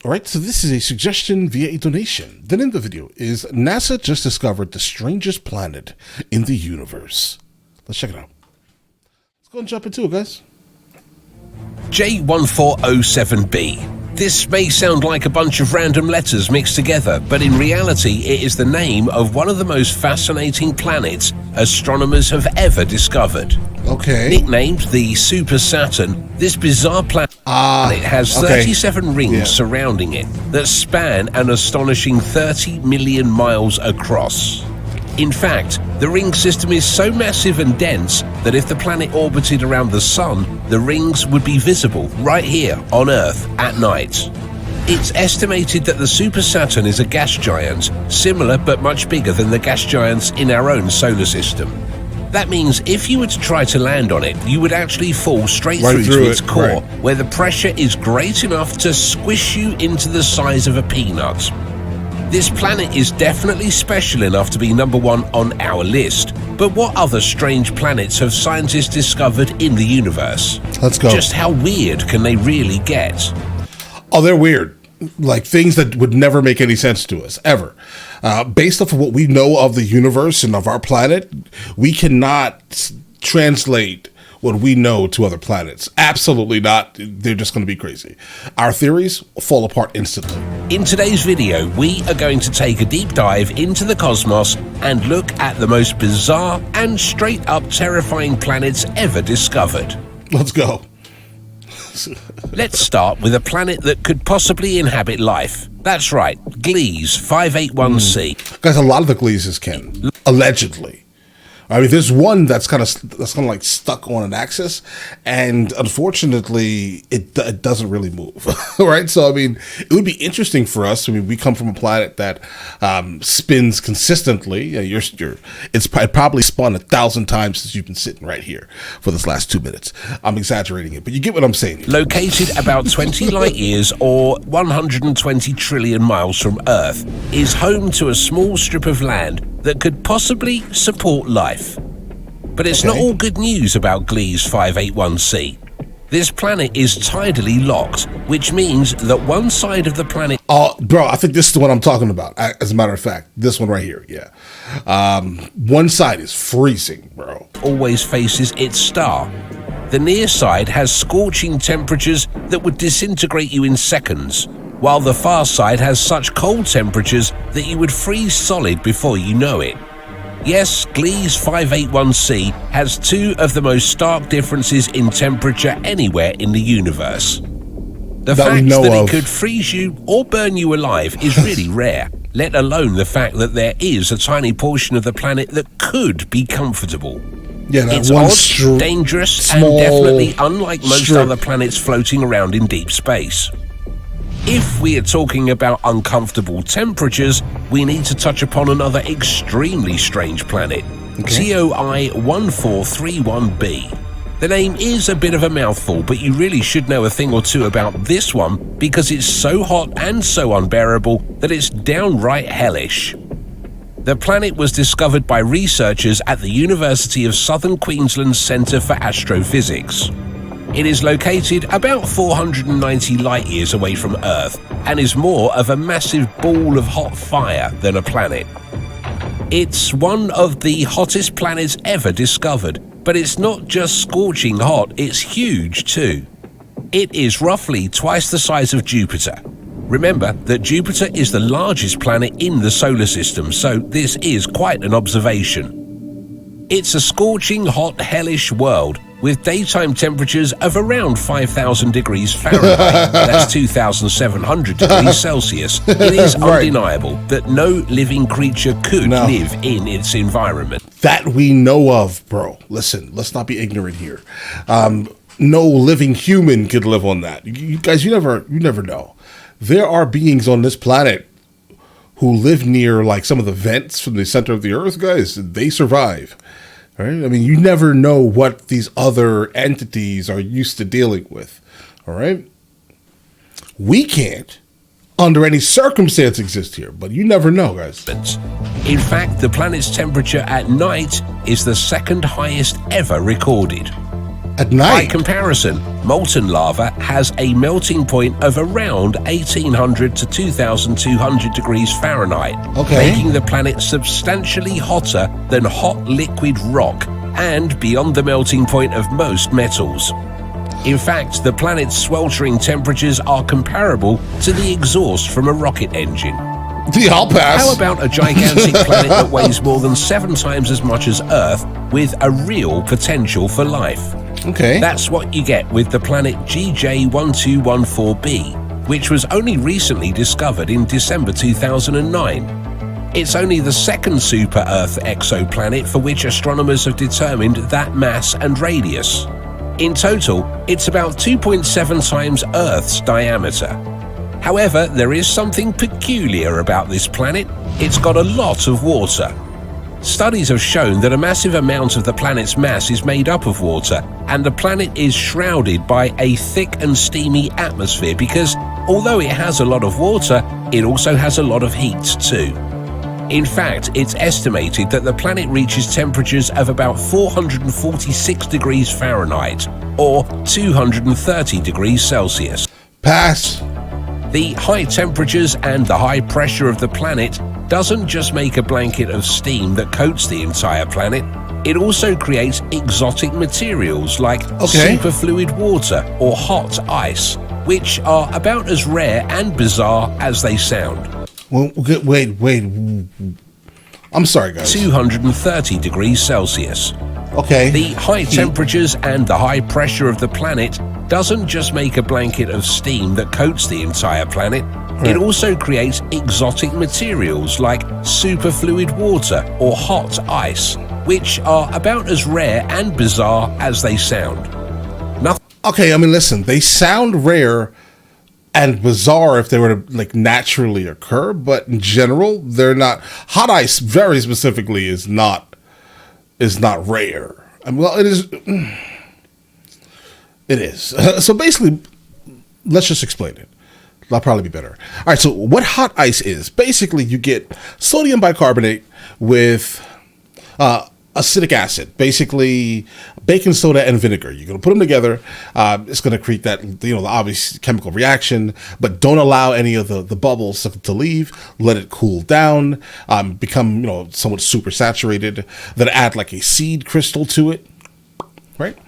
All right, so this is a suggestion via a donation. The name of the video is NASA just discovered the strangest planet in the universe. Let's check it out. Let's go and jump into it, guys. J1407b. This may sound like a bunch of random letters mixed together, but in reality it is the name of one of the most fascinating planets astronomers have ever discovered. Okay. Nicknamed the Super Saturn, this bizarre planet has 37 rings surrounding it that span an astonishing 30 million miles across. In fact, the ring system is so massive and dense that if the planet orbited around the Sun, the rings would be visible right here on Earth at night. It's estimated that the Super Saturn is a gas giant, similar but much bigger than the gas giants in our own solar system. That means if you were to try to land on it, you would actually fall straight through to its core, where the pressure is great enough to squish you into the size of a peanut. This planet is definitely special enough to be number one on our list. But what other strange planets have scientists discovered in the universe? Let's go. Just how weird can they really get? Oh, they're weird. Like things that would never make any sense to us, ever. Based off of what we know of the universe and of our planet, we cannot translate what we know to other planets. Absolutely not. They're just going to be crazy. Our theories fall apart instantly. In today's video, we are going to take a deep dive into the cosmos and look at the most bizarre and straight up terrifying planets ever discovered. Let's go. Let's start with a planet that could possibly inhabit life. That's right, Gliese 581c. Guys, a lot of the Gliese can, allegedly. I mean, there's one that's kind of like stuck on an axis, and unfortunately, it doesn't really move, right? So, I mean, it would be interesting for us. I mean, we come from a planet that spins consistently. It's probably spun 1,000 times since you've been sitting right here for this last 2 minutes. I'm exaggerating it, but you get what I'm saying. Located about 20 light years or 120 trillion miles from Earth, is home to a small strip of land that could possibly support life. But it's not all good news about Gliese 581c. This planet is tidally locked, which means that one side of the planet... Oh, bro, I think this is the one I'm talking about, as a matter of fact. This one right here, yeah. One side is freezing, bro. Always faces its star. The near side has scorching temperatures that would disintegrate you in seconds, while the far side has such cold temperatures that you would freeze solid before you know it. Yes, Gliese 581c has two of the most stark differences in temperature anywhere in the universe. The fact that it could freeze you or burn you alive is really rare, let alone the fact that there is a tiny portion of the planet that could be comfortable. Yeah, it's odd, dangerous, and definitely unlike most other planets floating around in deep space. If we are talking about uncomfortable temperatures, we need to touch upon another extremely strange planet, TOI 1431b. The name is a bit of a mouthful, but you really should know a thing or two about this one because it's so hot and so unbearable that it's downright hellish. The planet was discovered by researchers at the University of Southern Queensland's Centre for Astrophysics. It is located about 490 light years away from Earth and is more of a massive ball of hot fire than a planet. It's one of the hottest planets ever discovered, but it's not just scorching hot, it's huge too. It is roughly twice the size of Jupiter. Remember that Jupiter is the largest planet in the solar system, so this is quite an observation. It's a scorching hot, hellish world with daytime temperatures of around 5,000 degrees Fahrenheit, that's 2,700 degrees Celsius. It is undeniable that no living creature could live in its environment. That we know of, bro. Listen, let's not be ignorant here. No living human could live on that. You guys, you never know. There are beings on this planet who live near like some of the vents from the center of the Earth, guys. They survive. Right? I mean, you never know what these other entities are used to dealing with. All right? We can't, under any circumstance, exist here, but you never know, guys. In fact, the planet's temperature at night is the second highest ever recorded. At night? By comparison, Molten lava has a melting point of around 1800 to 2200 degrees Fahrenheit, making the planet substantially hotter than hot liquid rock and beyond the melting point of most metals. In fact, the planet's sweltering temperatures are comparable to the exhaust from a rocket engine. I'll pass. How about a gigantic planet that weighs more than 7 times as much as Earth with a real potential for life? Okay. That's what you get with the planet GJ1214b, which was only recently discovered in December 2009. It's only the second super-Earth exoplanet for which astronomers have determined that mass and radius. In total, it's about 2.7 times Earth's diameter. However, there is something peculiar about this planet. It's got a lot of water. Studies have shown that a massive amount of the planet's mass is made up of water, and the planet is shrouded by a thick and steamy atmosphere because, although it has a lot of water, it also has a lot of heat too. In fact, it's estimated that the planet reaches temperatures of about 446 degrees Fahrenheit, or 230 degrees Celsius. Pass. The high temperatures and the high pressure of the planet doesn't just make a blanket of steam that coats the entire planet, it also creates exotic materials like superfluid water or hot ice, which are about as rare and bizarre as they sound. Well, wait. I'm sorry, guys. 230 degrees Celsius. Okay. The high temperatures and the high pressure of the planet doesn't just make a blanket of steam that coats the entire planet, it also creates exotic materials like superfluid water or hot ice, which are about as rare and bizarre as they sound. Okay, I mean, listen, they sound rare and bizarre if they were to like naturally occur, but in general, they're not. Hot ice, very specifically, is not rare. I mean, well, it is. It is. So basically, let's just explain it. That'll probably be better. All right. So what hot ice is? Basically, you get sodium bicarbonate with acetic acid, basically baking soda and vinegar. You're going to put them together. It's going to create that, the obvious chemical reaction, but don't allow any of the bubbles to leave. Let it cool down, become, somewhat super saturated. Then add like a seed crystal to it, right?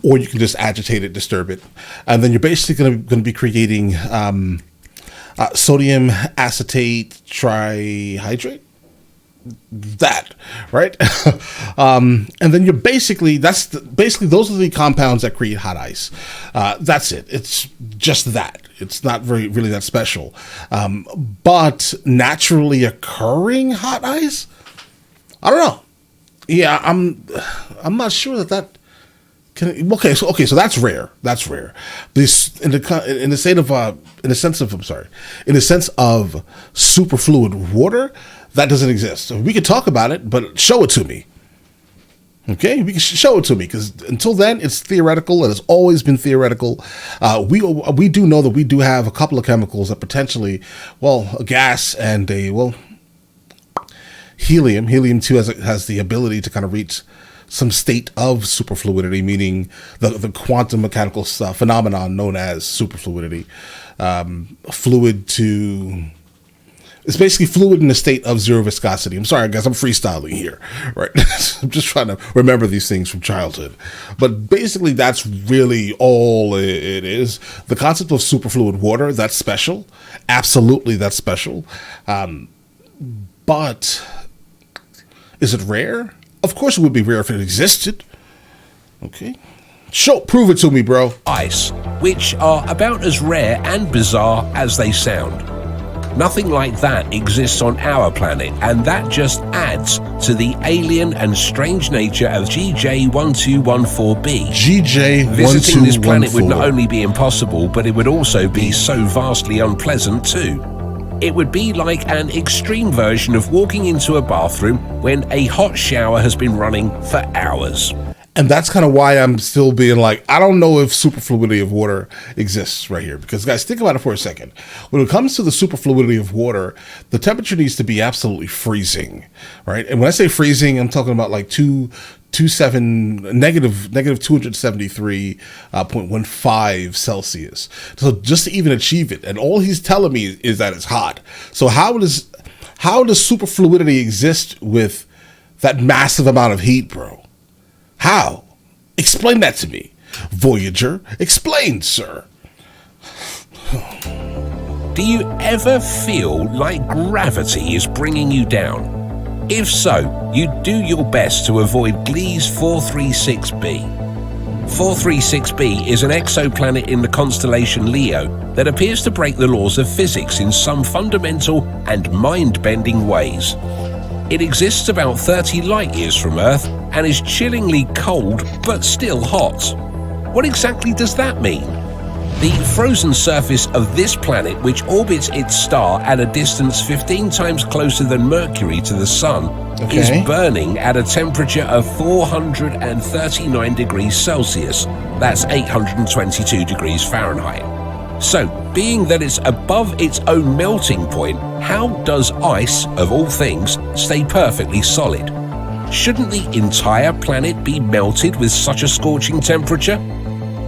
Or you can just agitate it, disturb it. And then you're basically going to be creating sodium acetate trihydrate. That, right? And then you're basically, those are the compounds that create hot ice. That's it. It's just that. It's not really that special. But naturally occurring hot ice, I don't know. Yeah, I'm not sure that can. Okay, so that's rare. That's rare. This in the sense of superfluid water. That doesn't exist. So we could talk about it, but show it to me. Okay, we can show it to me, because until then, it's theoretical. It has always been theoretical. We do know that we do have a couple of chemicals that potentially, a gas and helium. Helium-2 has the ability to kind of reach some state of superfluidity, meaning the quantum mechanical phenomenon known as superfluidity. It's basically fluid in a state of zero viscosity. I'm sorry, guys, I'm freestyling here, right? I'm just trying to remember these things from childhood. But basically, that's really all it is. The concept of superfluid water, that's special. Absolutely, that's special. But is it rare? Of course it would be rare if it existed. Okay. Prove it to me, bro. Ice, which are about as rare and bizarre as they sound. Nothing like that exists on our planet, and that just adds to the alien and strange nature of GJ1214b. Visiting this planet would not only be impossible, but it would also be so vastly unpleasant too. It would be like an extreme version of walking into a bathroom when a hot shower has been running for hours. And that's kind of why I'm still being like, I don't know if superfluidity of water exists right here. Because, guys, think about it for a second. When it comes to the superfluidity of water, the temperature needs to be absolutely freezing, right? And when I say freezing, I'm talking about like 2 negative 273.15 Celsius. So just to even achieve it, and all he's telling me is that it's hot. So how does superfluidity exist with that massive amount of heat, bro? How? Explain that to me, Voyager. Explain, sir. Do you ever feel like gravity is bringing you down? If so, you do your best to avoid Gliese 436b. 436b is an exoplanet in the constellation Leo that appears to break the laws of physics in some fundamental and mind-bending ways. It exists about 30 light-years from Earth and is chillingly cold but still hot. What exactly does that mean? The frozen surface of this planet, which orbits its star at a distance 15 times closer than Mercury to the Sun, is burning at a temperature of 439 degrees Celsius. That's 822 degrees Fahrenheit. So, being that it's above its own melting point, how does ice, of all things, stay perfectly solid? Shouldn't the entire planet be melted with such a scorching temperature?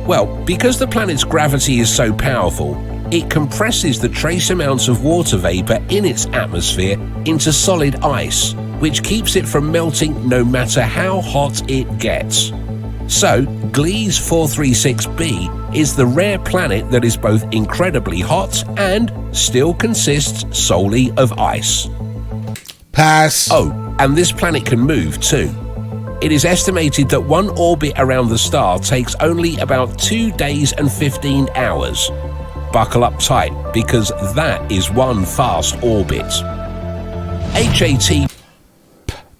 Well, because the planet's gravity is so powerful, it compresses the trace amounts of water vapor in its atmosphere into solid ice, which keeps it from melting no matter how hot it gets. So, Gliese 436b is the rare planet that is both incredibly hot and still consists solely of ice. Pass. Oh, and this planet can move too. It is estimated that one orbit around the star takes only about 2 days and 15 hours. Buckle up tight, because that is one fast orbit. HAT.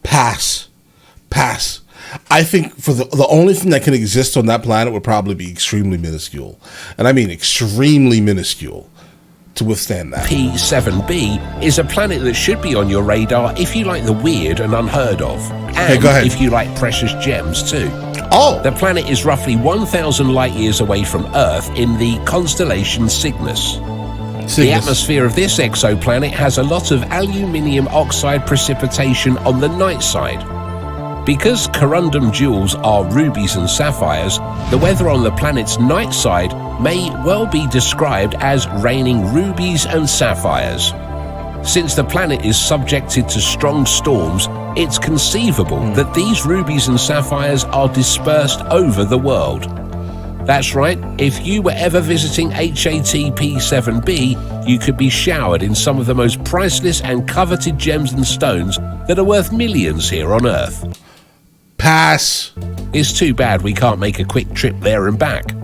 Pass. I think for the only thing that can exist on that planet would probably be extremely minuscule. And I mean extremely minuscule to withstand that. P7b is a planet that should be on your radar if you like the weird and unheard of. And if you like precious gems too. Oh! The planet is roughly 1,000 light years away from Earth in the constellation Cygnus. The atmosphere of this exoplanet has a lot of aluminium oxide precipitation on the night side. Because corundum jewels are rubies and sapphires, the weather on the planet's night side may well be described as raining rubies and sapphires. Since the planet is subjected to strong storms, it's conceivable that these rubies and sapphires are dispersed over the world. That's right, if you were ever visiting HAT-P7b, you could be showered in some of the most priceless and coveted gems and stones that are worth millions here on Earth. Pass. It's too bad we can't make a quick trip there and back.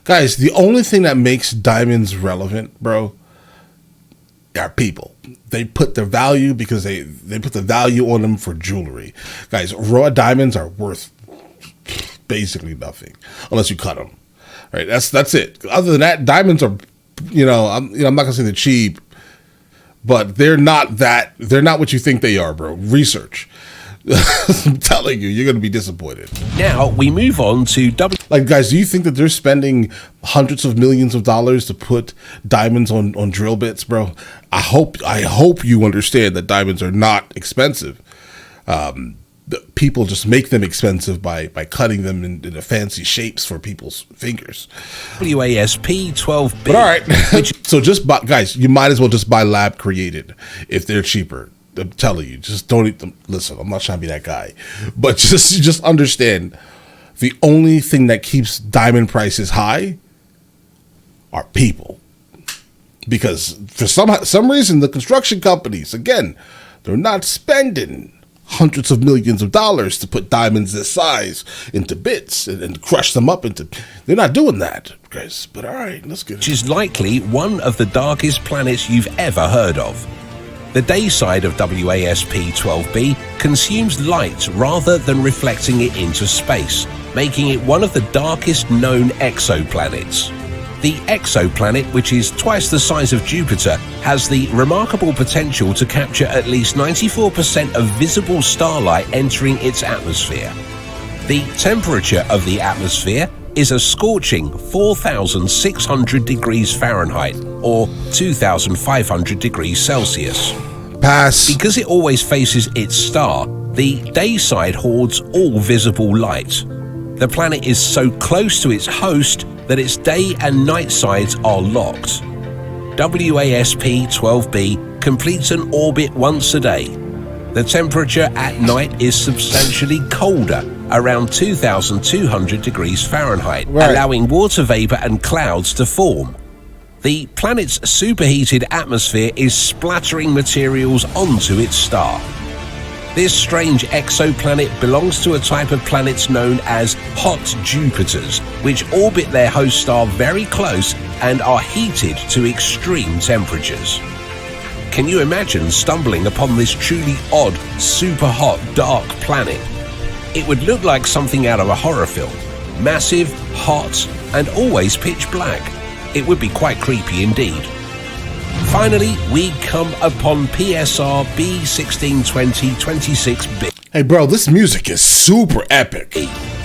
Guys, the only thing that makes diamonds relevant, bro, are people. They put their value because they put the value on them for jewelry. Guys, raw diamonds are worth basically nothing unless you cut them. Right? That's it. Other than that, diamonds are, I'm not gonna say they're cheap, but they're not what you think they are, bro. Research. I'm telling you, you're going to be disappointed. Now we move on to guys, do you think that they're spending hundreds of millions of dollars to put diamonds on drill bits, bro? I hope you understand that diamonds are not expensive. People just make them expensive by cutting them into fancy shapes for people's fingers. WASP-12b. But all right, so just buy, guys, you might as well just buy lab created if they're cheaper. I'm telling you, just don't eat them. Listen, I'm not trying to be that guy, but just understand, the only thing that keeps diamond prices high are people, because for some reason the construction companies, again, they're not spending hundreds of millions of dollars to put diamonds this size into bits and crush them up into. They're not doing that, guys. But all right, let's get it. Which is likely one of the darkest planets you've ever heard of. The day side of WASP-12b consumes light rather than reflecting it into space, making it one of the darkest known exoplanets. The exoplanet, which is twice the size of Jupiter, has the remarkable potential to capture at least 94% of visible starlight entering its atmosphere. The temperature of the atmosphere is a scorching 4,600 degrees Fahrenheit or 2,500 degrees Celsius. Pass. Because it always faces its star, The day side hoards all visible light. The planet is so close to its host that its day and night sides are locked. WASP-12b completes an orbit once a day. The temperature at night is substantially colder, around 2,200 degrees Fahrenheit, allowing water vapor and clouds to form. The planet's superheated atmosphere is splattering materials onto its star. This strange exoplanet belongs to a type of planets known as hot Jupiters, which orbit their host star very close and are heated to extreme temperatures. Can you imagine stumbling upon this truly odd, super hot, dark planet? It would look like something out of a horror film. Massive, hot, and always pitch black. It would be quite creepy indeed. Finally, we come upon PSR B1620 26-bit. Hey bro, this music is super epic.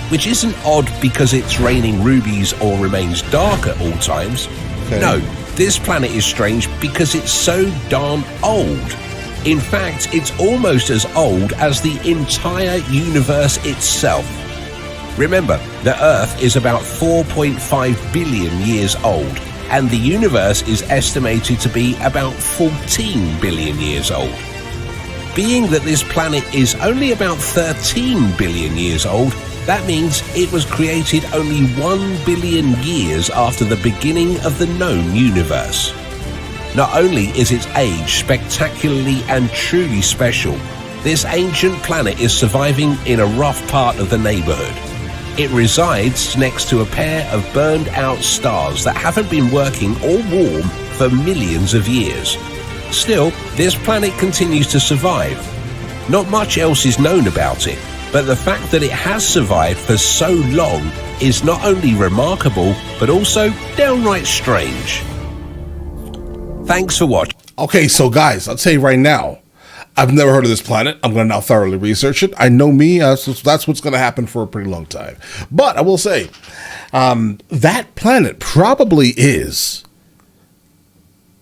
Which isn't odd because it's raining rubies or remains dark at all times. Okay. No, this planet is strange because it's so darn old. In fact, it's almost as old as the entire universe itself. Remember, the Earth is about 4.5 billion years old, and the universe is estimated to be about 14 billion years old. Being that this planet is only about 13 billion years old, that means it was created only 1 billion years after the beginning of the known universe. Not only is its age spectacularly and truly special, this ancient planet is surviving in a rough part of the neighborhood. It resides next to a pair of burned out stars that haven't been working or warm for millions of years. Still, this planet continues to survive. Not much else is known about it, but the fact that it has survived for so long is not only remarkable, but also downright strange. Thanks for watching. Okay, so guys, I'll tell you right now, I've never heard of this planet. I'm going to now thoroughly research it. I know me, that's what's going to happen for a pretty long time. But I will say, that planet probably is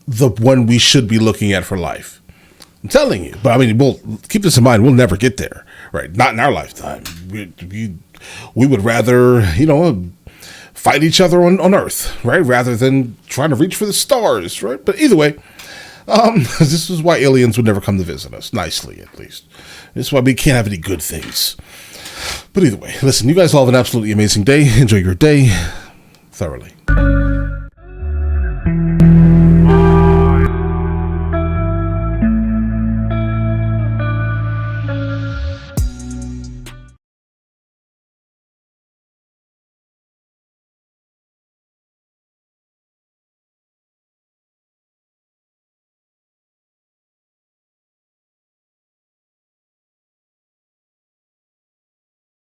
the one we should be looking at for life. I'm telling you. But I mean, we'll keep this in mind. We'll never get there, right? Not in our lifetime. We would rather, fight each other on Earth, right? Rather than trying to reach for the stars, right? But either way, this is why aliens would never come to visit us, nicely at least. This is why we can't have any good things. But either way, listen, you guys all have an absolutely amazing day. Enjoy your day thoroughly.